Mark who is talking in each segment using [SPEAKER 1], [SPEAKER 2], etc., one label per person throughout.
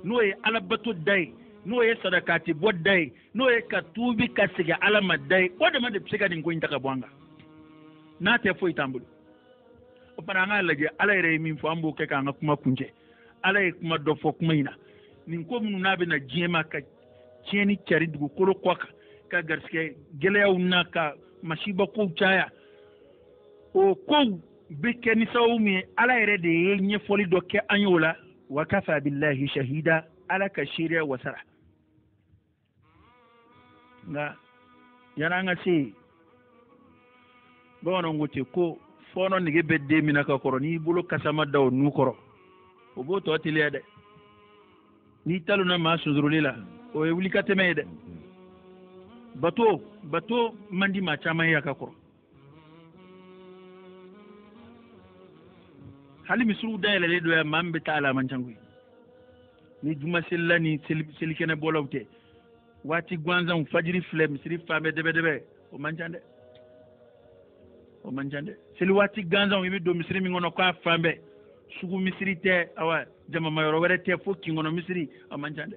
[SPEAKER 1] n'o ye alabato da ye n'o ye sadakati bɔ da ye n'o ye ka tuubi ka segin ala ma da ye o dama de bɛ se ka nin ko in ta ka bɔ an kan n'a tɛ foyi t'an bolo o fana an k'a lajɛ ala yɛrɛ ye min fɔ an b'o kɛ k'an ka kuma kuncɛ ala ye kuma dɔ fɔ kuma in na nin ko minnu n'a bɛ na diɲɛ ma ka tiɲɛni cari dugukolo kɔ kan ka garisigɛ gɛlɛyaw na ka masiba kow caya o kow bɛ kɛ ni sababu min ye ala yɛrɛ de ye ɲɛfɔli dɔ kɛ an ye o la wa kafa billahi shahida ala ka seereya wasara nka yani an ka se yen bamananw ko ten ko fɔɔnɔ nege bɛ den min na ka kɔrɔ n'i bolo kasama da o nu kɔrɔ o b'o tɔ teliya dɛ n'i talonna maa sunsuruli la o ye wuli ka tɛmɛ ye dɛ bato man di maa caman ye a ka kɔrɔ hali misiriw dayɛlɛlen don yan maa min bɛ taa ala man ca koyi ni juma selila ni selikɛnɛ bɔlaw tɛ waati gansanw fajiri filɛ misiri fan bɛɛ dɛbɛdɛbɛ o man ca dɛ o man ca dɛ seli waati gansanw i bɛ don misiri min kɔnɔ k'a fan bɛɛ sugu misiri tɛ awa jamama yɔrɔ wɛrɛ tɛ fo kin kɔnɔ misiri o man ca dɛ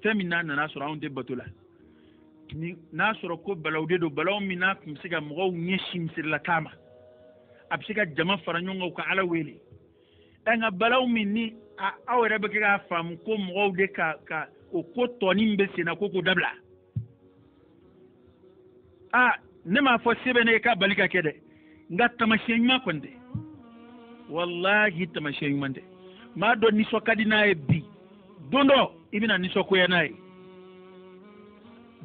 [SPEAKER 1] fɛn min n'a nana sɔrɔ anw tɛ bato la n'a sɔrɔ ko balaw de don balaw min n'a tun bɛ se ka mɔgɔw ɲɛsin misirila k'a ma a bɛ se ka jama fara ɲɔgɔn kan u ka ala wele nka balaw min ni aw yɛrɛ bɛ kɛ k'a faamu ko mɔgɔw de ka o ko tɔɔni min bɛ sen na ko k'o dabila ne m'a fɔ se bɛ ne ye k'a bali ka kɛ dɛ nka tamasiyɛn ɲuman kɔni tɛ walahi tamasiyɛn ɲuman tɛ maa dɔ nisɔn ka di n'a ye bi don dɔ i bɛna nisɔngoya n'a ye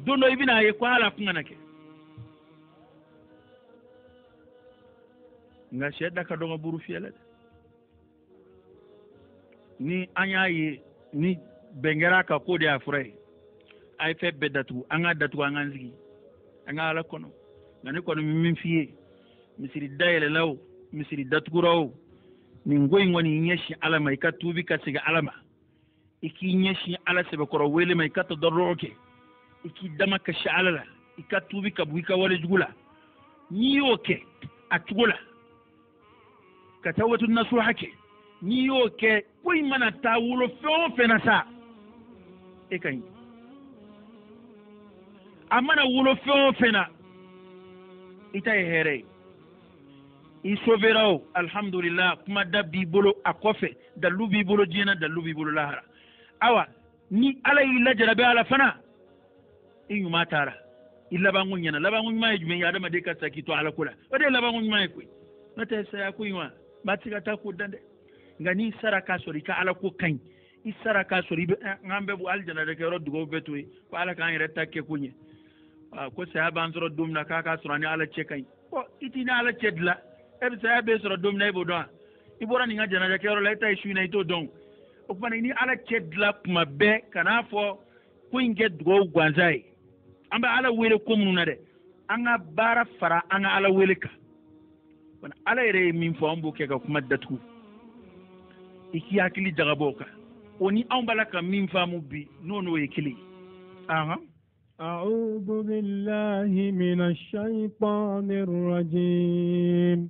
[SPEAKER 1] don dɔ i bɛna ye ko ala kun kana kɛ nka sɛ da ka dɔgɔ buru fiyɛ la dɛ ni an y'a ye ni bɛn kɛra kan k'o de y'a fura ye a ye fɛn bɛɛ datugu an k'a datugu an k'an sigi an ka ala kɔnɔ nka ne kɔni bɛ min f'i ye misiri dayɛlɛla o misiri datugura o nin ko in kɔni ɲɛsin ala ma i ka tuubi ka segin ala ma i k'i ɲɛsin ala sɛbɛkɔrɔ wele ma i ka tɔdɔrɔ kɛ i k'i dama kasi ala la i ka tuubi ka bɔ i ka walejugu la n'i y'o kɛ a cogo la ka taa watu nasuha kɛ n'i y'o kɛ ko in mana taa wolo fɛn o fɛn na sa e ka ɲi a mana wolo fɛn o fɛn na i ta ye hɛrɛ ye i sovera o alhamdulillah kuma da b'i bolo a kɔfɛ dalilu b'i bolo diɲɛ na dalilu b'i bolo lahara awa ni ala y'i lajarabi ala fana i ɲuman taara i labanko ɲɛna labanko ɲuman ye jumɛn ye adamaden ka sa k'i to ala ko la o de ye labanko ɲuman ye koyi n'o tɛ saya ko in wa maa tɛ se ka taa ko dan dɛ nka n'i sara k'a sɔrɔ i ka ala ko ka ɲi i sara k'a sɔrɔ i bɛ n'an bɛɛ bɔ alijana de kɛyɔrɔ dugawu bɛɛ to yen ko ala k'an yɛrɛ ta kɛ ko ɲɛ ko saya b'an sɔrɔ don min na k'a k'a sɔrɔ an ni ala cɛ ka ɲi i t'i ni ala cɛ dilan e bɛ saya b'e sɔrɔ don min na e b'o dɔn wa i bɔra nin ka janaja kɛyɔrɔ la e ta ye su in na i t'o dɔn o tuma ni ala cɛ dilan kuma bɛɛ ka n'a fɔ ko in kɛ dugawu gansan ye an bɛ ala wele ko minnu na dɛ an ka baara fara an ka ala wele kan ala yɛrɛ ye min fɔ an b'o kɛ ka kuma datugu i k'i hakili jagabɔ o kan o ni anw b'a la ka min faamu bi n'o ye kelen ye
[SPEAKER 2] أعوذ بالله من الشيطان الرجيم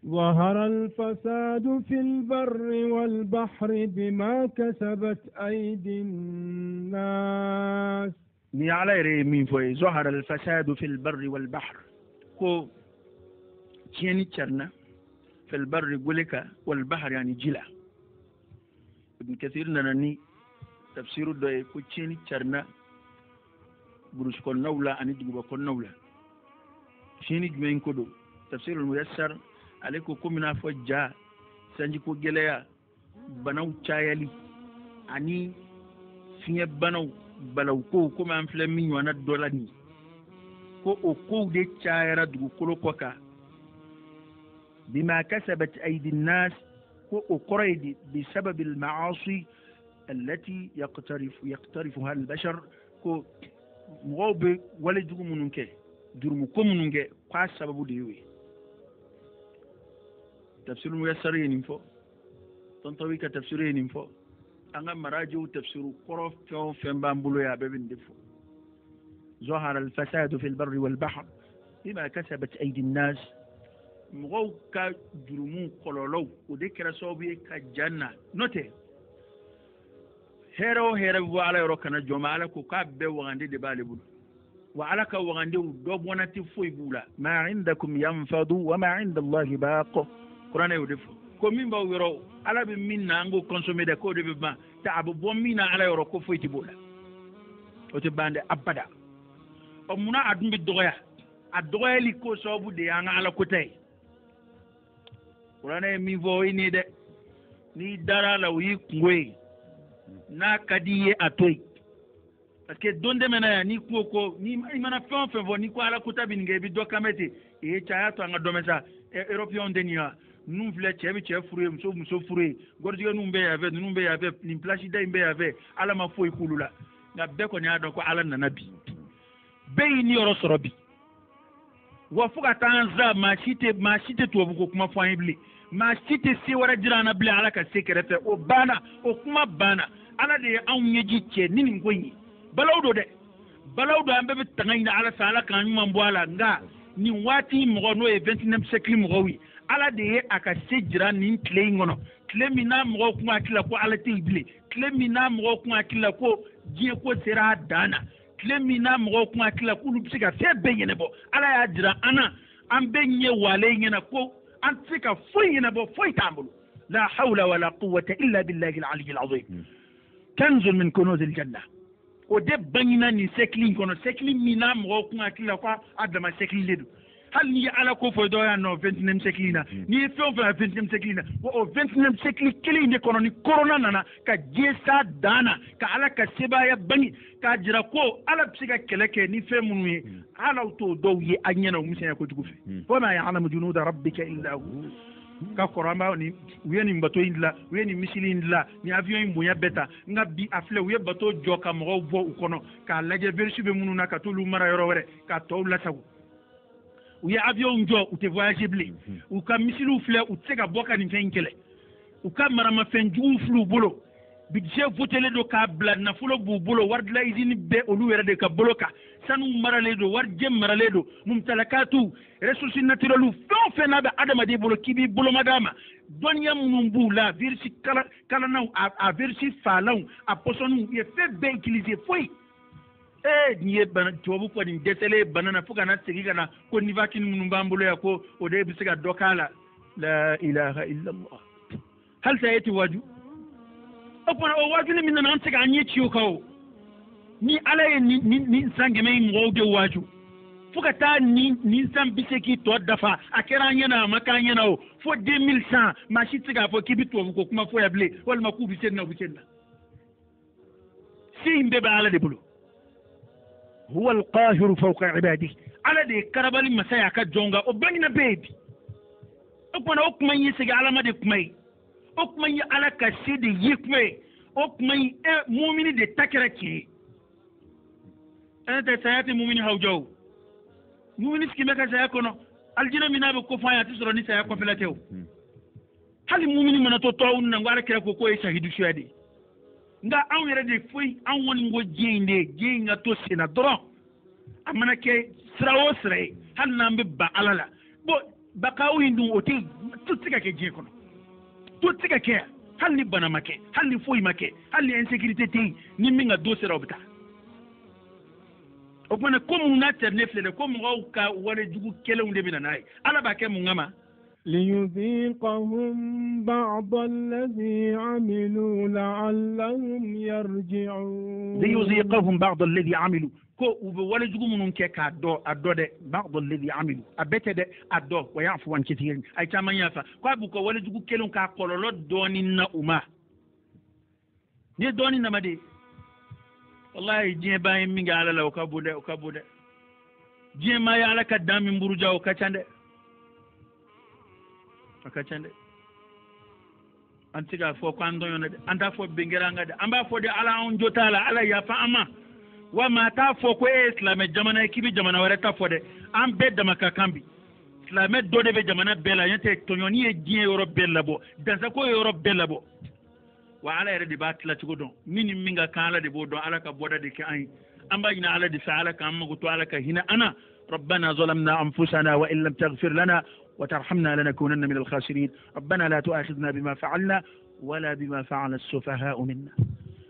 [SPEAKER 2] ظهر الفساد في البر والبحر بما كسبت أيدي الناس
[SPEAKER 1] ni ala yɛrɛ ye min fɔ ye ظهر الفساد في البر والبحر ko tiɲɛni carina في البر gole kan والبحر yani ji la ibn kathir nana ni tafsiru dɔ ye ko tiɲɛni carina burusi kɔnɔnaw la ani duguba kɔnɔnaw la tiɲɛni jumɛn ko don tafsirul muyassar ale ko komi n'a fɔ ja sanjiko gɛlɛya banaw cayali ani fiɲɛ banaw balaw kow komi an filɛ min ɲɔgɔnna dɔ la nin ko o kow de cayara dugukolo kɔ kan bima kasabat aydi nnas ko o kɔrɔ ye di bisababi almaasi allati yaqtarifuha albashar ko mɔgɔw bɛ wale jugu minnu kɛ jurumu ko minnu kɛ k'a sababu de y'o ye tafsiru muyassar ye nin fɔ tɔntɔn ka tafsiru ye nin fɔ an ka marajiw tafsiru kɔrɔ fɛn o fɛn b'an bolo yan a bɛɛ bɛ nin de fɔ ظهر الفساد في البر والبحر بما كسبت أيدي الناس mɔgɔw ka jurumu kɔlɔlɔw o de kɛra sababu ye ka janna n'o tɛ hɛrɛ o hɛrɛ bɛ bɔ ala yɔrɔ kana jɔn ma ala ko k'a bɛɛ wagande de b'ale bolo wa ala ka wagandew dɔ bɔnna tɛ foyi b'u la ma indakum yanfadu wa ma inda allahi baaq kuranɛ y'o de fɔ ko min b'aw yɔrɔ ala bɛ min na an k'o consommer dɛ k'o de bɛ ban te a bɛ bɔ min na ala yɔrɔ ko foyi tɛ b'o la o tɛ ban dɛ abada ɔ munna a dun bɛ dɔgɔya a dɔgɔyali ko sababu de y'an ka ala ko ta ye kuranɛ ye min fɔ o ye nin ye dɛ n'i dara la o y'i kungo ye n'a ka di ye a to yen parce que don dɛmɛ na yan n'i ko ko ni i mana fɛn o fɛn fɔ n'i ko ala ko ta bɛ nin kɛ i bɛ dɔ kan bɛ ten caya to an ka dɔ mɛn sa européen tɛ nin wa ninnu filɛ cɛ bɛ cɛ furu ye muso muso furu ye gɔrijɛgɛ ninnu bɛ yan fɛ ninnu bɛ yan fɛ nin place da in bɛ yan fɛ ala ma foyi k'olu la nka bɛɛ kɔni y'a dɔn ko ala nana bi bɛɛ y'i ni yɔrɔ sɔrɔ bi wa fo ka taa an za maa si tɛ tubabu ko kuma fɔ an ye bilen maa si tɛ se wɛrɛ dira an na bilen ala ka se kɛrɛfɛ o banna o kuma banna ala de ye anw ɲɛji cɛ ni nin ko in ye balaw don dɛ balaw don an bɛɛ bɛ tanga ɲini ala fɛ ala k'an ɲuman bɔ a la nka nin waati mɔgɔ n'o ye 29 siècle mɔgɔw ye ala de ye a ka se jira nin tile in kɔnɔ tile min n'a mɔgɔw kun hakili la ko ala tɛ yen bilen tile min n'a mɔgɔw kun hakili la ko diɲɛ ko sera a dan na tile min n'a mɔgɔw kun hakili la k'olu bɛ se ka fɛn bɛɛ ɲɛnabɔ ala y'a jira an na an bɛ ɲɛ wale ɲɛna ko an tɛ se ka foyi ɲɛnabɔ foyi t'an bolo la hawla wala quwwata illa billahi al-aliyyil azim kanzun min kunuzil janna o de bangina nin siècle in kɔnɔ siècle min n'a mɔgɔw kun hakili la ko a dama siècle de don hali n'i ye ala ko fɔ dɔw y'a nɔ 29e siècle in na n'i ye fɛn o fɛn 29e siècle in na o 29e siècle kelen in de kɔnɔ ni corona nana ka diɲɛ s'a dan na ka ala ka sebaaya bangi k'a jira ko ala bɛ se ka kɛlɛ kɛ ni fɛn minnu ye alaw t'o dɔw ye a ɲɛna o misɛnya kojugu fɛ wa ma ya'lamu junuda rabbika illa hu ka kɔrɔ an b'a ni u ye nin bato in dilan u ye nin misili in dilan ni avion in bonya bɛɛ ta nka bi a filɛ u ye bato jɔ ka mɔgɔw bɔ u kɔnɔ k'a lajɛ virus bɛ minnu na ka t'olu mara yɔrɔ wɛrɛ k'a tɔw lasago u ye avion jɔ u tɛ voyager bilen u ka misiliw filɛ u tɛ se ka bɔ ka nin fɛn in kɛlɛ u ka maramafɛn juguw filɛ u bolo budget votelen don k'a bila nafolo b'u bolo wari dilan usine bɛɛ olu yɛrɛ de ka bolo kan sanu maralen don warijɛ maralen don mumutalakatu ressources naturelles fɛn o fɛn n'a bɛ adamaden bolo k'i b'i boloma d'a ma dɔnniya minnu b'u la virus kalannaw a virus faalanw a pɔsɔniw u ye fɛn bɛɛ utiliser foyi nin ye bana tubabu fɔ nin dɛsɛlen ye bana na fo ka na segin ka na ko nivaquine minnu b'an bolo yan ko o de bɛ se ka dɔ k'a la la ilaha illallah halisa e tɛ waju o kumana o wajuli min nana an tɛ se k'an ɲɛ ci o kan o ni ala ye nin san kɛmɛ in mɔgɔw de waju fo ka taa nin san 80 tɔ dafa a kɛra an ɲɛna a ma k'an ɲɛna o fo 2100 maa si tɛ se k'a fɔ k'i bɛ tubabu ko kuma fɔ yan bilen walima k'u bɛ se nin na u bɛ se nin na se in bɛɛ bɛ ala de bolo huwa alqahiru fawqa ibadihi ala de ye karabali masaya a ka jɔn kan o bangina bɛɛ ye bi o kumana o kuma in ye segin ala ma de kuma ye o kuma in ye ala ka se de ye kuma ye o kuma in mumini de ta kɛra tiɲɛ ye ɛn tɛ saya tɛ mumini hawuja o mumini sigi bɛ ka saya kɔnɔ alijinɛ min n'a bɛ ko fɔ a ye a tɛ sɔrɔ ni saya kɔfɛla tɛ o hali mumini mana to tɔw na n ko ala kɛra ko k'o ye shahidu suya de ye nka anw yɛrɛ de foyi an kɔni ko diɲɛ in de diɲɛ in ka to sen na dɔrɔn a mana kɛ sira o sira ye hali n'an bɛ ban ala la bon bakaw in dun o tɛ to tɛ ka kɛ diɲɛ kɔnɔ to tɛ ka kɛ hali ni bana ma kɛ hali ni foyi ma kɛ hali ni insécurité tɛ yen ni min ka do sera o bɛ taa o kumana ko mun n'a tɛmɛ ne filɛ dɛ ko mɔgɔw ka walejugu kɛlenw de bɛ na n'a ye ala b'a kɛ mun kama
[SPEAKER 2] ليذيقهم بعض الذي عملوا لعلهم يرجعون
[SPEAKER 1] ليذيقهم بعض الذي عملوا ko u bɛ walejugu minnu kɛ k'a dɔn a dɔ dɛ بعض الذي عملوا a bɛɛ tɛ dɛ a dɔ ويعفو عن كثير a ye caman yafa ko a b'u ka walejugu kelenw k'a kɔlɔlɔ dɔɔnin na u ma ni ye dɔɔnin nama de wallahi diɲɛ b'a ye min kɛ ala la o ka bon dɛ o ka bon dɛ diɲɛ maa ye ala ka dan min buruja o ka ca dɛ a ka ca dɛ an tɛ k'a fɔ ko an dɔnyɔn dɛ an t'a fɔ bɛnkɛra an ka dɛ an b'a fɔ de ala anw jo t'a la ala yafa an ma wa maa t'a fɔ ko e ye silamɛ jamana ye k'i bɛ jamana wɛrɛ ta fɔ dɛ an bɛɛ dama ka kan bi silamɛ dɔ de bɛ jamana bɛɛ la ɲɛ tɛ tɔɲɔni ye diɲɛ yɔrɔ bɛɛ labɔ dansako ye yɔrɔ bɛɛ labɔ wa ala yɛrɛ de b'a tila cogo dɔn min ni min ka kan ala de b'o dɔn ala ka bɔda de kɛ an ye an b'a ɲini ala de fɛ ala k'an mago to ala ka hinɛ an na ربنا ظلمنا أنفسنا وإن لم تغفر لنا وترحمنا لنكونن من الخاسرين ربنا لا تؤاخذنا بما فعلنا ولا بما فعل السفهاء منا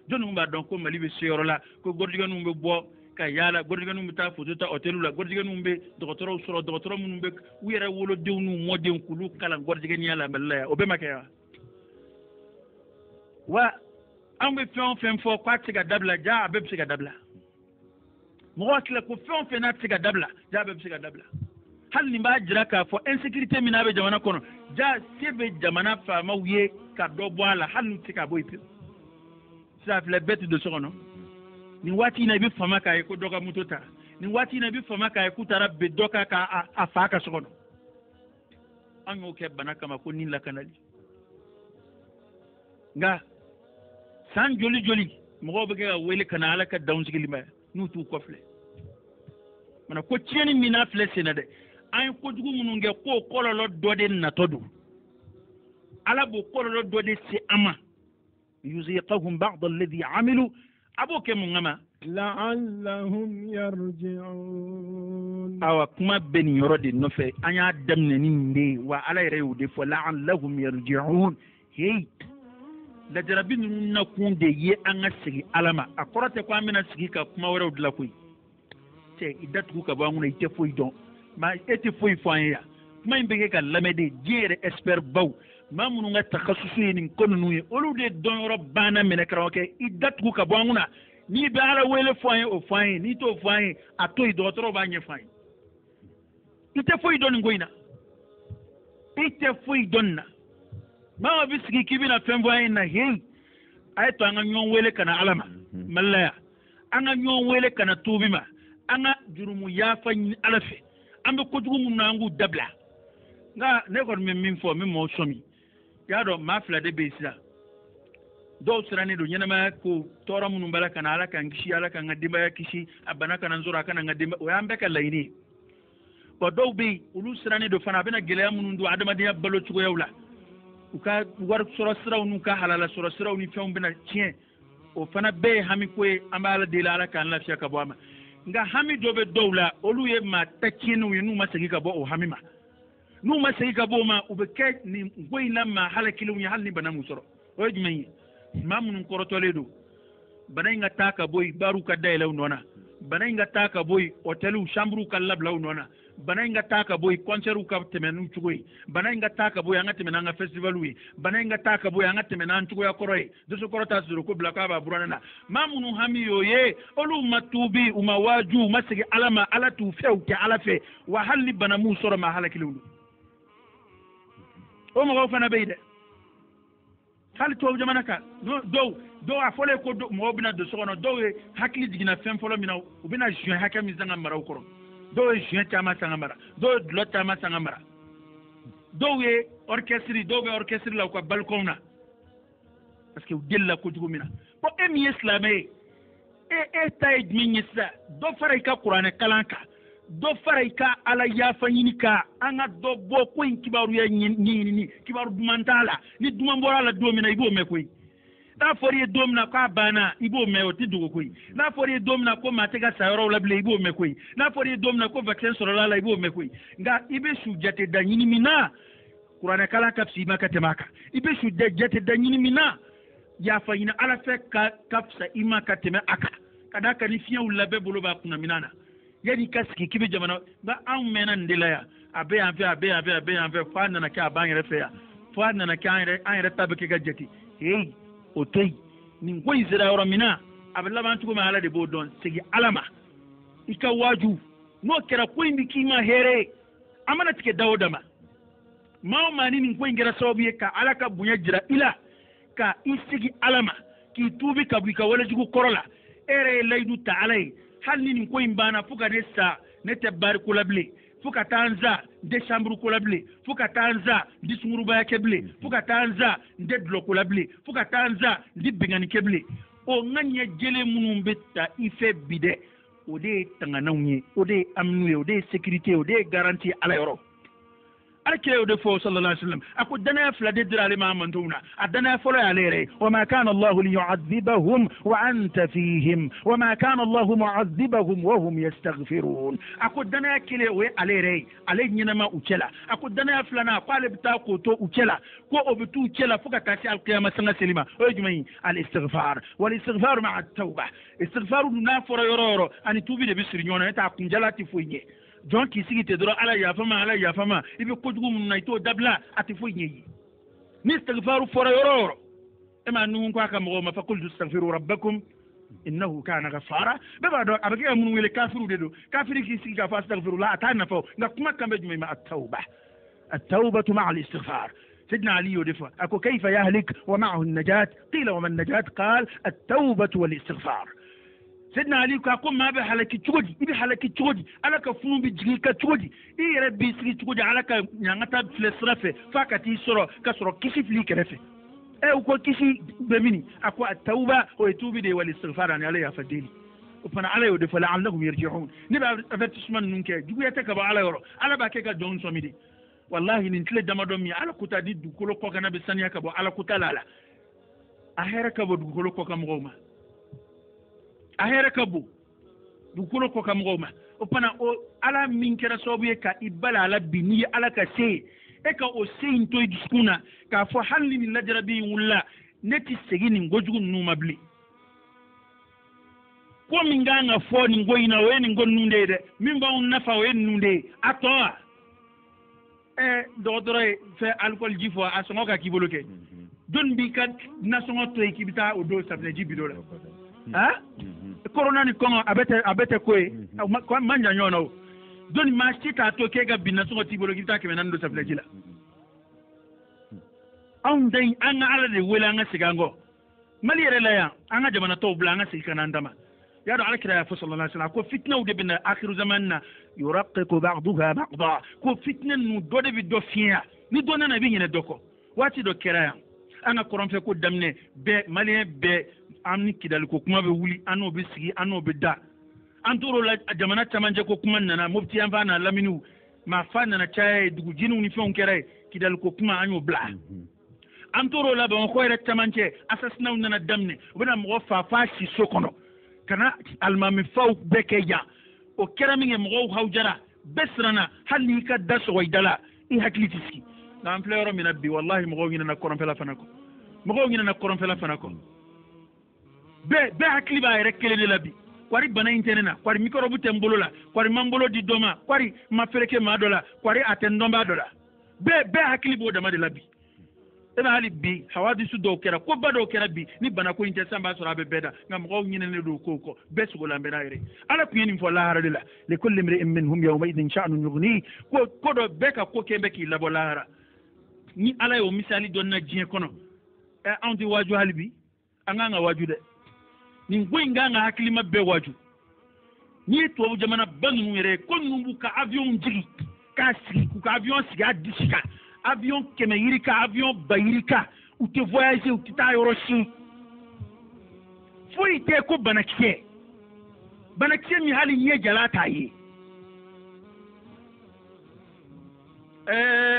[SPEAKER 1] جون با دونك مالي بي سيورو لا كو غورجا نوم بي بو ka yala gordiga num ta futu ta hotelu la gordiga num be dokotoro soro dokotoro num be wira wolo dewnu modem kulu kala gordiga ni yala bella o be makaya wa ambe fem fo kwati ga dabla ja abe psiga dabla mo wakla ko fem na psiga dabla ja abe psiga dabla hal ni ba jira ka fo insécurité mina be jamana kono ja sebe jamana fa mawye ka do boala hal ni tika boy pi ça fait la bête de sono ni wati na bi fama ka ko doka mutota ni wati na bi fama ka ko tara be doka ka afaka sono an o ke bana kama ko ni la kanali nga san joli joli mo be ga wele kana ala ka down sigili ma nu tu ko fle mana ko tieni mina fle senade an ko dugu munu nge ko kololo dode na todu ala bo kololo dode si ama yuziqahum ba'd alladhi amilu aboke mun ngama
[SPEAKER 2] la'allahum yarji'un
[SPEAKER 1] awa kuma beni yorode no fe anya damne ni nde wa ala rewde fo la'allahum yarji'un hey la jarabin na kunde ye anga sigi alama akorote ko amina sigi ka kuma wara udla koy te idatu ka ba nguna ite foy don ma ete foy foya kuma imbege ka lamede jere expert baw ma munu nga takhassusu ni kono nuye olude don yoro bana mene krawke idatu ka ba nguna ni be ala wele foye o foye ni to foye atoy do toro ba nye foye ite foy don ngoina ite foy donna ma bisiki kibina fembo na hey ay to anga nyon wele kana alama mallaya anga nyon wele kana tubima anga jurumu yafa alafe ambe ko jugumu nangu dabla nga ne ko min fo min mo somi ya do ma fla de besila do sirani do nyama ko tora munu bala kana ala kan kishi ala kan ngadiba ya kishi abana kana nzura kana ngadiba o yambe ka layni ko do bi ulu sirani do fana bena gele munu do adama de balo chugo yawla uka war sura siraw nu ka halala sura siraw ni fewm bena tien o fana be hami ko ambala de la ala kan la fiaka bo ama nga hami dobe dowla olu ye ma takinu ye nu ma segi ka bo o hami ma nu ma segi ka bo ma ube ke ni goyna ma halakilu ni halni bana musoro o jmeyi mamun ko rotoledo banay nga taka boy baru ka daylaw nona banay nga taka boy hotelu chambre ka lablaw nona banay nga taka boy concert ka temenu chugoy banay nga taka boy anga temena nga festival wi banay nga taka boy anga temena chugoy akoroy de so korota zuru ko blaka ba burana mamunu hamiyo ye olu matubi uma waju masigi alama ala tu fewti ala fe wa halli bana musoro ma halakilu o mo fana beide hal to jamana ka do a fole ko mo bina do sono do hakli digina fem folo mina u bina juin hakami zanga mara ukoro do juin tama sanga mara do lotama sanga mara do we orchestre la ko balcon na parce que dilla ko jugo mina ko emi islamé e tay minisa do faray ka qur'an kalanka do faray ka ala yafa yini ka anga do bo ko kibaru ya ni kibaru dumantala ni dumambora la do mina ibo me koy na fori domna ka bana ibo me o tidugo koy na fori domna ko matega sayoro la ble ibo me koy na fori domna ko vaccin soro la ibo me koy nga ibe su jate da yini mina qur'an kala kapsi maka temaka ibe su jate da yini mina ya fa yina ala fe ka kapsa imaka teme aka kada ka ni fiya ulla be bolo ba kuna minana yani kaski kibe jamana ba an mena ndela ya abe anfe fa nana ka ban yere fe ya fa nana ka an yere tabe ke gajeti hey otei ni ngoy zira yoro mina aballa ban tugo ma ala de bodon sigi alama ika waju no kera ko indi kima here amana tike dawdama maw mani ni ngoy ngira sababu ka ala ka bunya jira ila ka isigi alama ki tubi ka buika wala jugo korola ere laydu ta'alai hal ni ko imbana fuka nesta nete bar kulable fuka tanza de chambre kulable fuka tanza di sunguru ba keble fuka tanza de dlo kulable fuka tanza di bingani keble o nganya jele munum betta ife bide o de tangana unye o de amnuye o de sécurité o de garantie ala yoro أركي ودفو صلى الله عليه وسلم أكو دنا فلا ددر على ما منتونا الدنا فلا عليه وما كان الله ليعذبهم وأنت فيهم وما كان الله معذبهم وهم يستغفرون أكو دنا كلي وعليه عليه نما أوكلا أكو دنا فلنا قال بتاعكو تو أوكلا كو أبتو أوكلا فوق تاسي القيامة سنة سليمة ويجمعين الاستغفار والاستغفار مع التوبة استغفار نافر يورو أن توبي بسرنيون أنت أكون جلاتي فويني John qui sigi te dora ala yafama ibe kojugu mun ito dabla ati fo nyi ni istighfaru fora yororo ema nun ko aka mo ma faqul astaghfiru rabbakum innahu kana ghafara baba do abake mun wele kafiru de do kafiri ki sigi ka fa astaghfiru la atana fa na kuma kambe jumi ma at-tauba ma'a al-istighfar سيدنا علي يدفع أكو كيف يهلك ومعه النجاة قيل وما النجاة قال التوبة والاستغفار سيدنا علي كاكم ما بحالك تشودي إبي حالك تشودي على كفون بيجيك تشودي إيه ربي سري تشودي على ك نعتا فلسرفة فكتي سرو كسرو كيسي فليك رفة إيه وكو كيسي بمني أكو التوبة ويتوبي دي والاستغفار عن عليها فديني وفنا على يدفع لعلهم يرجعون نبقى أفتشمان نونك جوية تكبا على يورو على باكيكا جون سوميدي والله ننتلي دمدومي على كتا دي دكولو كوكا نبسانيا كبو على كتا لالا أهيرا كبو دكولو كوكا مغوما ahere kabu dukuro ko kam goma opana o ala min kera sobiye ka ibala ala bini ala ka se e ka o se into diskuna ka fo halli min lajrabi wulla neti segini ngojugu numa bli ko min ganga fo ni ngoyina we ni ngonnunde de min ba on nafa we nunde atoa dodore fe alcool jifo asongo ka kiboloke don bi kat nasongo to ekibita o do sable jibidola ha corona ni kongo abete koe manja nyono doni machita to kega binna so tibolo gita ke menando sablejila on dai anga ala de wela anga sigango mali yere la ya anga jamana to bla anga sikana ndama ya do ala kira ya sallallahu alaihi wasallam ko fitna u de bin akhiru zamanna yuraqiqu ba'daha ba'da ko fitna nu do de bi do fiya ni do na bi nyene doko wati do kira ya anga koron fe ko damne be malien be amni kidal ko kuma be wuli ano be sigi ano be da antoro la jamana tamanje ko kuma nana mufti an fana laminu ma fana na chaye dugu jinu ni fon kere kidal ko kuma anyo bla antoro la ban ko re tamanje asasna nana damne bana mo fa si sokono kana almami faw beke ya o kera mi mo hawjara besrana halli ka daso waydala I haklitiski na amplero min abbi wallahi mo ngina na koron fela fanako mo ngina na koron fela fanako be hakli ba rekele de labi kwari bana internet kwari mikrobu tembolola kwari mambolo di doma kwari mafereke madola kwari atendomba dola be hakli bo dama de labi ebe hali bi hawadisu do kera ko ba do kera bi ni bana ko inte samba so rabe beda ngam ko nyine ne do ko be su gola mbena ire ala ko yini fo la hara la li kulli imri'in minhum yawma idin sha'nun yughni ko do beka ko kembe ki labo la hara ni ala yo misali don na jien kono anti waju halbi anga waju de ni ngoinga nga hakili mabbe waju ni to jamana banu yere konu buka avion jigi kasi ku avion siga disika avion keme yirika avion bayirika ou te voyager ou ta yoroshi foi te ko banakse mi hali nye jalata yi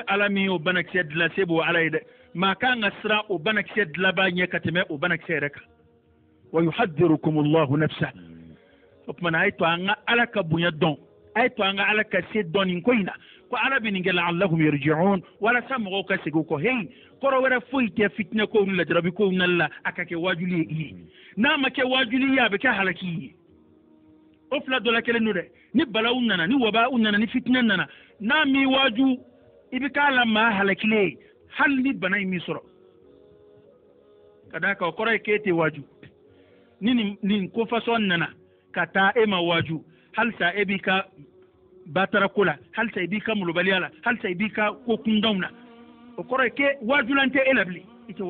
[SPEAKER 1] alami o banakse de la sebo alaide ma ka ngasra o banakse de la ba nye kateme o banakse reka ويحذركم الله نفسه فمن ايتو ان علك بنيا دون ايتو ان علك سيد دون كوينا وعلى بين لعلهم يرجعون ولا سمعوا كسيكو هي كورو ورا فويت فتنه كو لا جربي كو نلا اكاكي واجولي اي نما كي واجولي يا بك حلكي افلا دولا كلنو ده ني بلاوننا ني وباوننا ني فتننا نامي واجو ibikala ma halakile hal ni banay misro kadaka koro kete waju nin ko façon nana kata ema waju hal sa ebika batara kula hal sa ebika mulubaliala hal sa ebika ko kundawna o koro ke waju lante elabli ite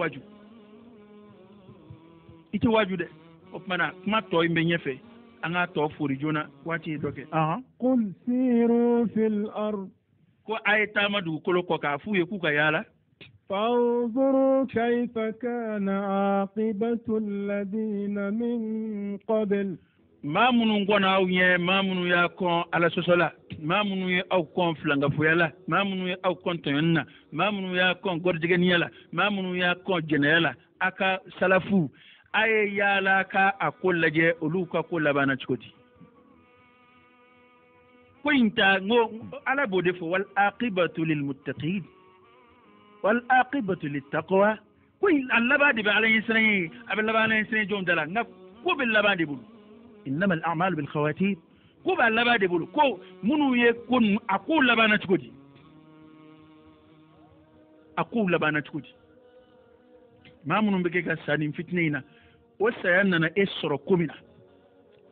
[SPEAKER 1] waju de opmana kuma to imbe nyefe anga to furi jona wati doke
[SPEAKER 2] qul siru fil ard
[SPEAKER 1] ko ayta madu kolo ko ka fuye ku ka yala
[SPEAKER 2] فانظروا كيف كان عاقبة الذين من قبل
[SPEAKER 1] ما منو ngona unye ma munu ya ko ala sosola ma munu ye aw kon flanga foyala ma munu ye aw kon tonyonna ma munu ya kon gorjigeniala ma munu ya kon jenela aka salafu aye yala ka akollaje oluka ko labana chikoti ko inta ngo ala bode fo wal aqibatu lil muttaqin wal aqibatu lit taqwa ko Allah ba de alayhi salam aballa ba alayhi salam jom dala ngak ko bil labadi bulu innama al a'malu bil khawatim ko ba labadi bulu ko munu ye kun akul labana chikoti akul labana chikoti ma munu be ka sani fitneina o sayanna na esoro kumina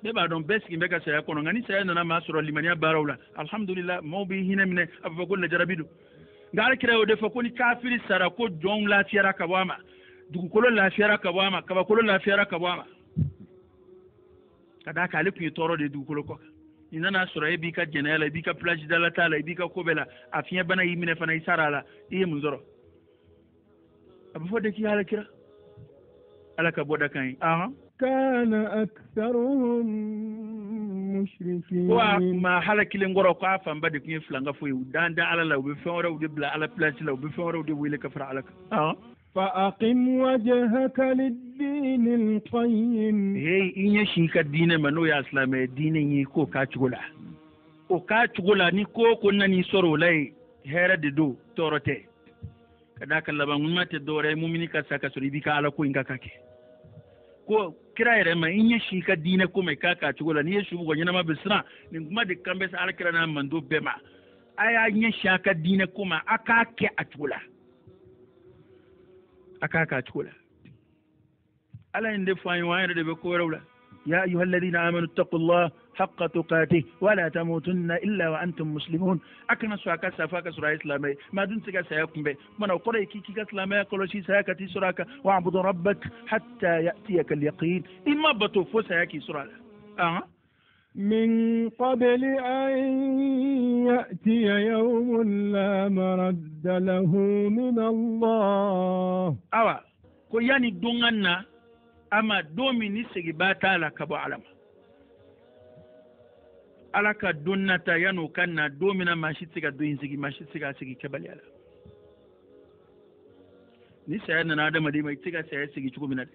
[SPEAKER 1] be ba don beski be ka saya kono ngani sayanna na ma soro limaniya barawla alhamdulillah mo bi hinemne abba ko la jarabidu ngal kire o defa ko ni kafiri sara ko jon la fiara kabama dugu kolo la fiara kabama kaba kolo la fiara kabama kada ka ali ku toro de dugu kolo ko ina na soro e bi ka jenela bi ka plage dala tala bi ka kobela afiya bana yimine fana isarala iye munzoro abba fo de ki hala kira alaka boda kan aha
[SPEAKER 2] kana aktharuhum mushrikin
[SPEAKER 1] wa ma halakile ngoro ko afam bade kun flanga fo danda ala la be fawra de bla ala place la be fawra de wile kafra alaka aha
[SPEAKER 2] fa aqim wajhaka lid-din al-qayyim
[SPEAKER 1] hey inye shi ka dine mano ya islame dine yi ko ka chugula o ka chugula ni ko ko nani soro lay hera de do torote kada kallaba mun mate dore mumini ka saka sori bi ka ala ko inga kake ko kira yɛrɛ ma in ye si ka diinɛ ko ma i k'a k'a cogo la n'i ye su bugɔ ɲɛnama bɛ siran nin kuma de kan bɛ se ala kira n'a mando bɛɛ ma a y'a ɲɛ si a ka diinɛ ko ma a k'a kɛ a cogo la a k'a k'a cogo la ala in de fɔ an ye wa an yɛrɛ de bɛ ko wɛrɛw la ya ayyuha alladhina amanu taqullah haqqa tuqatih wa la tamutunna illa wa antum muslimun akana so aka safa ka sura islamai ma dun tiga saya kumbe mana ko dai kiki ka islamai ko shi saya ka ti suraka wa abudu rabbak hatta ya'tiyaka al-yaqin imma batu fo saya ki sura aha
[SPEAKER 2] من قبل أن يأتي يوم لا مرد له من الله
[SPEAKER 1] أوا كو يعني دونغنا أما دومي نسيجي باتا كبو علم ala ka donnata yano kanna domina mashi tsiga doyin sigi mashi tsiga sigi kebali ala ni saya nana adama dai mai tsiga saya sigi chugo minade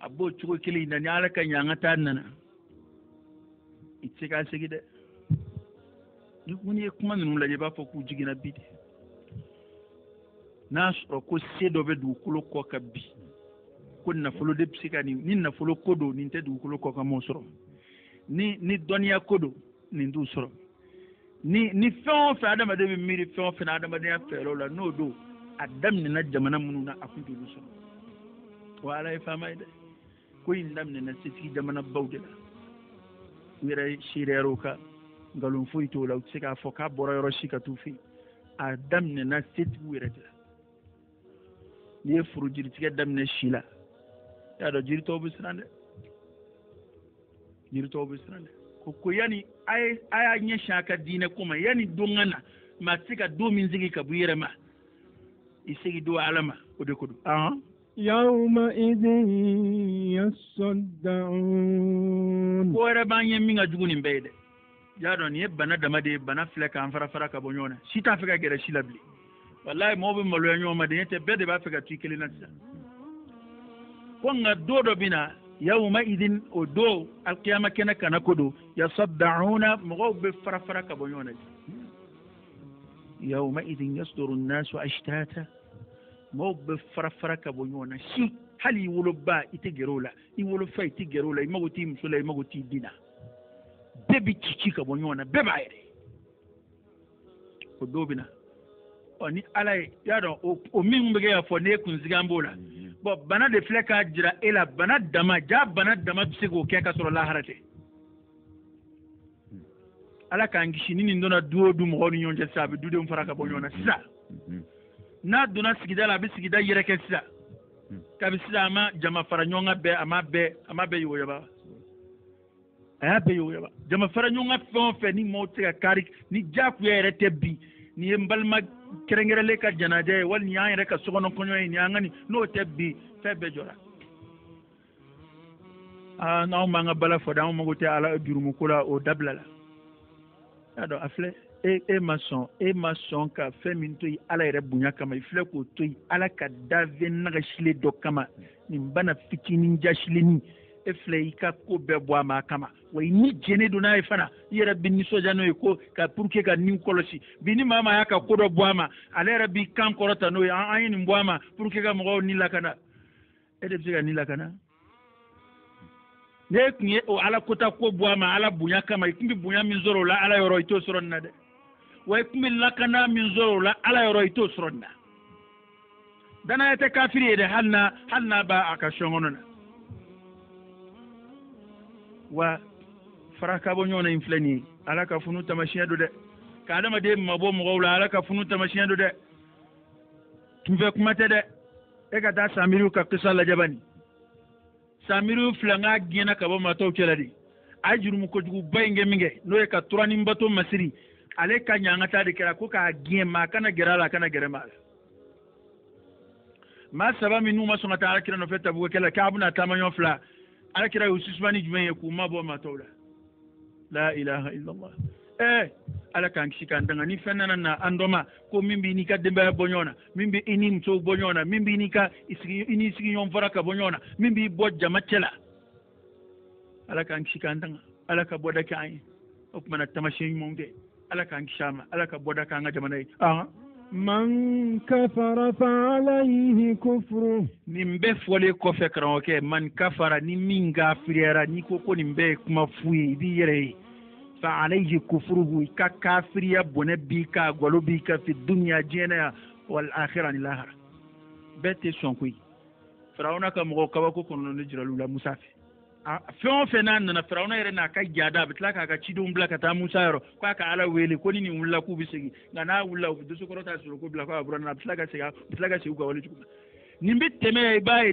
[SPEAKER 1] abbo chugo kili na ni ala kan yanga ta nana tsiga sigi de ni kuni kuma nunu laje ba fa ku jigina bidi na so ko sedo be du kulo ko ka bi kun na fulo de psika ni na fulo kodo ni te du kulo ko ka mo soro ni doniya kodo nin du soro ni fɛn fɛn adamaden bɛ miiri fɛn fɛn adamadenya fɛɛrɛw la n'o don a daminɛna jamana minnu na a kun t'olu sɔrɔ wa ala ye faama ye dɛ ko in daminɛna setigi jamana baw de la u yɛrɛ seereyar'o kan nkalon foyi t'o la u tɛ se k'a fɔ k'a bɔra yɔrɔ si ka t'u fɛ yen a daminɛna setigiw yɛrɛ de la n'i ye furu jiritigɛ daminɛ si la i y'a dɔn jiritɔw bɛ siran dɛ jiritɔw bɛ siran dɛ ko yani aya ɲɛ si a ka diinɛ ko ma yani don ka na maa tɛ se ka don min sigi ka bɔ i yɛrɛ ma i segi don ala ma o de ko don
[SPEAKER 2] يومئذ يصدعون
[SPEAKER 1] ko wɛrɛ b'an ye min ka jugu nin bɛɛ ye dɛ jaa dɔn nin ye bana dama de ye bana filɛ k'an fara fara ka bɔ ɲɔgɔn na si t'a fɛ ka gɛrɛ si la bilen walayi mɔgɔw bɛ maloya ɲɔgɔn ma de ɲɛ tɛ bɛɛ de b'a fɛ ka to i kelen na sisan ko nka don dɔ bɛ na yawmaidin o do alkiyama kɛnɛ kana ko do yasaddauna mɔgɔw bɛ fara fara ka bɔ ɲɔgɔn na yawmaidin yasduru nnasu ashtata mɔgɔw bɛ fara fara ka bɔ ɲɔgɔn na si hali i woloba i tɛ gɛrɛ o la i wolofa i tɛ gɛrɛ o la i mago t'i muso la i mago t'i den na bɛɛ bɛ ci ka bɔ ɲɔgɔn na bɛɛ b'a yɛrɛ o do bɛ na ɔ ni ala ye y'a dɔn o min bɛ kɛ ka fɔ ne ye kunsigi an b'o la bon bana de filɛ k'a jira e la bana dama ja bana dama bɛ se k'o kɛ ka sɔrɔ lahara tɛ ala k'an kisi ni nin donna du o du mɔgɔw ni ɲɔgɔn cɛ sisan a bɛ dudenw fara ka bɔ ɲɔgɔn na sisan n'a donna sigida la a bɛ sigida yɛrɛkɛ sisan kabi sisan a ma jama fara ɲɔgɔn kan bɛɛ a ma bɛɛ yogoyaba a y'a bɛɛ yogoyaba jama fara ɲɔgɔn kan fɛn o fɛn ni maaw tɛ ka kari ni diyagoya yɛrɛ tɛ bi nin ye n balima kɛrɛnkɛrɛnlen ka janaja ye wali nin y'an yɛrɛ ka sokɔnɔ kɔɲɔ ye nin y'an ka nin n'o tɛ bi fɛn bɛɛ jɔra n'anw b'an ka bala fɔ dɛ anw mago tɛ ala jurumu ko la o dabila la ado afle ma son ka fɛn min to ala yɛrɛ bonya kama ifle ko to ala ka dave naga shile do kama nin bana fitinin jashilini filɛ i ka ko bɛɛ bɔ a ma kama wa ni jɛnɛ don n'a ye fana i yɛrɛ bɛ nisɔndiya n'o ye ko ka pour que ka nin kɔlɔsi bi ni maa maa y'a ka ko dɔ bɔ a ma ale yɛrɛ b'i kan kɔrɔta n'o ye an ye nin bɔ a ma pour que ka mɔgɔw ni lakana e de bɛ se ka ni lakana ne tun ye o ala kota ko bɔ a ma ala bonya kama i tun bɛ bonya min sɔrɔ o la ala yɔrɔ i t'o sɔrɔ nin na dɛ wa i tun bɛ lakana min sɔrɔ o la ala yɔrɔ i t'o sɔrɔ nin na danaya tɛ kafiri ye dɛ hali n'a b'a a ka sɔn kɔnɔ na wa fara ka bɔ ɲɔgɔn na in filɛ nin ye ala ka funu tamasiyɛn do dɛ ka adamaden mabɔ mɔgɔw la ala ka funu tamasiyɛn do dɛ kunfɛ kuma tɛ dɛ e ka taa samiriw ka kisa lajɛ bani samiriw filɛ n k'a gɛnna ka bɔ matɔw cɛla de a ye jurumu kojuguba in kɛ min kɛ n'o ye ka turanin bato masiri ale ka ɲangata de kɛra ko k'a gɛn maa kana gɛrɛ a la a kana gɛrɛ maa la maa saba min n'u ma sɔn ka taa alakira nɔfɛ tabugukɛla k'a bɛna taama ɲɔgɔn fila alakira y'u susumani jumɛn ye k'u mabɔ matɔw la la ilaha illallah ala k'an kisi k'an tanga ni fɛn nana na an dɔ ma ko min b'i n'i ka denbaya bɔ ɲɔgɔn na min bɛ i ni musow bɔ ɲɔgɔn na min b'i n'i sigiɲɔgɔn fara ka bɔ ɲɔgɔn na min b'i bɔ jama cɛ la ala k'an kisi k'an tanga ala ka bɔda kɛ an ye o tumana tamasiyɛn ɲumanw kɛ ala k'an kisi a ma ala ka bɔda k'an ka jamana ye
[SPEAKER 2] man kafara fa'alayhi kufru
[SPEAKER 1] nin bɛɛ fɔlen kɔfɛ karamɔgɔkɛ man kafara ni min kafiriyara n'i ko ko nin bɛɛ ye kuma fu ye i b'i yɛrɛ ye fa'alayhi kufruhu i ka kafiriya bɔnɛ b'i ka gwalo b'i ka fi dunya diɲɛ ya wal akhira ni lahara bɛɛ tɛ sɔn koyi firawuna ka mɔgɔw kabako kɔnɔna ne jiralu la musa fɛ fɛn o fɛn n'a nana firawuna yɛrɛ n'a ka jaada a bɛ tila k'a ka cidenw bila ka taa musa yɔrɔ k'a ka ala wele ko ni nin wulila k'u bɛ segin nka n'a wulila u bɛ dosokɔrɔ ta sɔrɔ ko bila k'a bɔra a bɛ tila ka segin u ka wale cogo nin bɛ tɛmɛ i b'a ye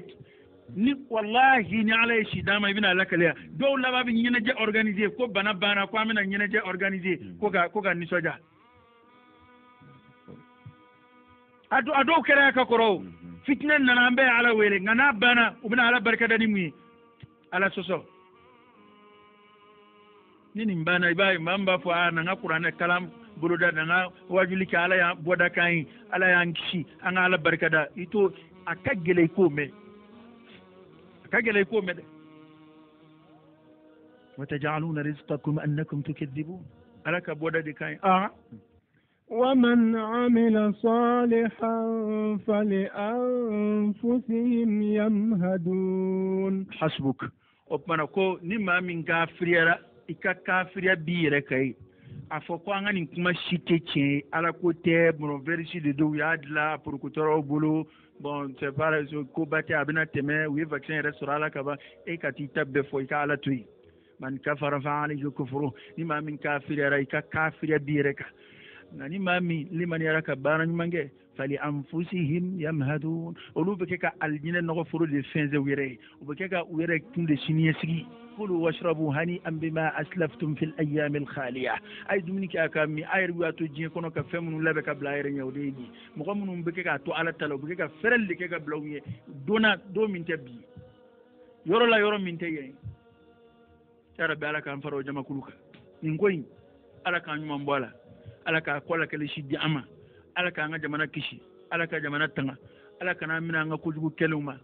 [SPEAKER 1] ni walahi ni ala ye si d'a ma i bɛna ala kaleya dɔw laban bɛ ɲɛnajɛ organiser ko bana banna ko an bɛna ɲɛnajɛ organiser ko ka nisɔndiya a dɔw kɛra ya ka kɔrɔ o fitinɛ nana an bɛɛ ye ala wele nka n'a banna u bɛna ala barikada ni mun ye ala sɔsɔ ni nin banna i b'a ye maa min b'a fɔ na n ka kuranɛ kalan boloda na n ka wajuli kɛ ala y'an bɔda k'an ye ala y'an kisi an ka ala barikada i to a ka gɛlɛ i k'o mɛn dɛ وتجعلون رزقكم أنكم تكذبون ala ka bɔda de k'an ye
[SPEAKER 2] ومن عمل صالحا فلأنفسهم يمهدون
[SPEAKER 1] حسبك o tumana ko ni maa min kafiriyara i ka kafiriya b'i yɛrɛ ka ye a fɔ ko an ka nin kuma si tɛ tiɲɛ ye ala ko tɛ verisi de don u y'a dilan porokutɔrɔw bolo bon c'est pas ko ba tɛ a bɛna tɛmɛ u ye vaccin yɛrɛ sɔrɔ ala ka ban e ka t'i ta bɛɛ fɔ i ka ala to yen man kafara fa alayhi kufru ni maa min kafiriyara i ka kafiriya b'i yɛrɛ kan nka ni maa min limaniyara ka baara ɲuman kɛ fali anfusihim yamhadun olu bɛ kɛ ka alijinɛ nɔgɔforo de fɛnsɛ u yɛrɛ ye u bɛ kɛ ka u yɛrɛ kun de siniɲɛsigi kulu washrabu hani'an bima aslaftum fil ayyami al-khaliya a ye dumuni kɛ a ka min a yɛrɛ y'a to diɲɛ kɔnɔ ka fɛn minnu labɛn ka bila a yɛrɛ ɲɛ o de ye nin mɔgɔ minnu bɛ kɛ k'a to ala ta la u bɛ kɛ ka fɛrɛli de kɛ ka bila u ɲɛ don min tɛ bi yɔrɔ la yɔrɔ min tɛ yen ya rabbi ala k'an fara o jamakulu kan nin ko in ala k'an ɲuman bɔ a la ala k'a kɔ la kɛlɛsi di an ma ala k'an ka jamana kisi ala ka jamana tanga ala kana minɛ an ka kojugu kɛlenw ma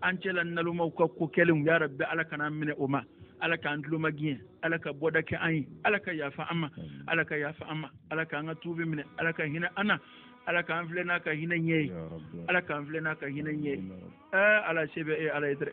[SPEAKER 1] an cɛla nalomaw ka ko kɛlenw ya rabbi ala kana minɛ o ma ala k'an tuloma gɛn ala ka bɔda kɛ an ye ala ka yafa an ma ala ka yafa an ma ala k'an ka tuubi minɛ ala ka hinɛ an na ala k'an filɛ n'a ka hinɛ ɲɛ ye ala k'an filɛ n'a ka hinɛ ɲɛ ye ala se bɛ e ala ye dɛrɛ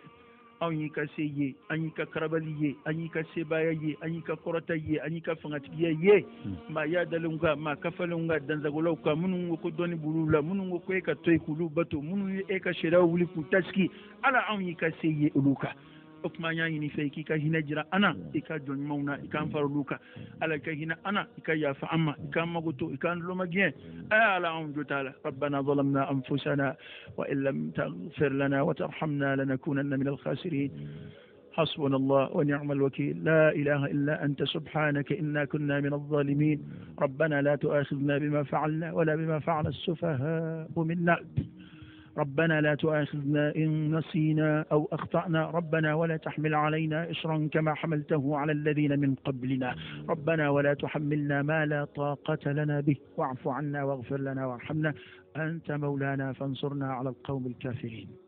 [SPEAKER 1] anw y'i ka se ye an y'i ka karabali ye an y'i ka sebaya ye an y'i ka kɔrɔta ye an y'i ka fangatigiya ye maa yaadalenw kan maa kafalenw kan danzagolaw kan minnu ko ko dɔnni b'olu la minnu ko ko e ka to yen k'olu bato minnu ye e ka sariyaw wuli k'u tasigi ala anw y'i ka se ye olu kan o tuma an y'a ɲini fɛ i k'i ka hinɛ jira an na i ka jɔn ɲumanw na i k'an fara olu kan ala i ka hinɛ an na i ka yafa an ma i k'an mago to i k'an duloma gɛn ala anw jo t'a la rabbana zalamna anfusana wa in lam taghfir lana wa tarhamna lanakunanna min al-khasirin حسبنا الله ونعم الوكيل لا إله إلا أنت سبحانك إنا كنا من الظالمين ربنا لا تؤاخذنا بما فعلنا ولا بما فعل السفهاء منا ربنا لا تؤاخذنا إن نسينا أو أخطأنا، ربنا ولا تحمل علينا إصرا كما حملته على الذين من قبلنا، ربنا ولا تحملنا ما لا طاقة لنا به، واعف عنا واغفر لنا وارحمنا، أنت مولانا فانصرنا على القوم الكافرين.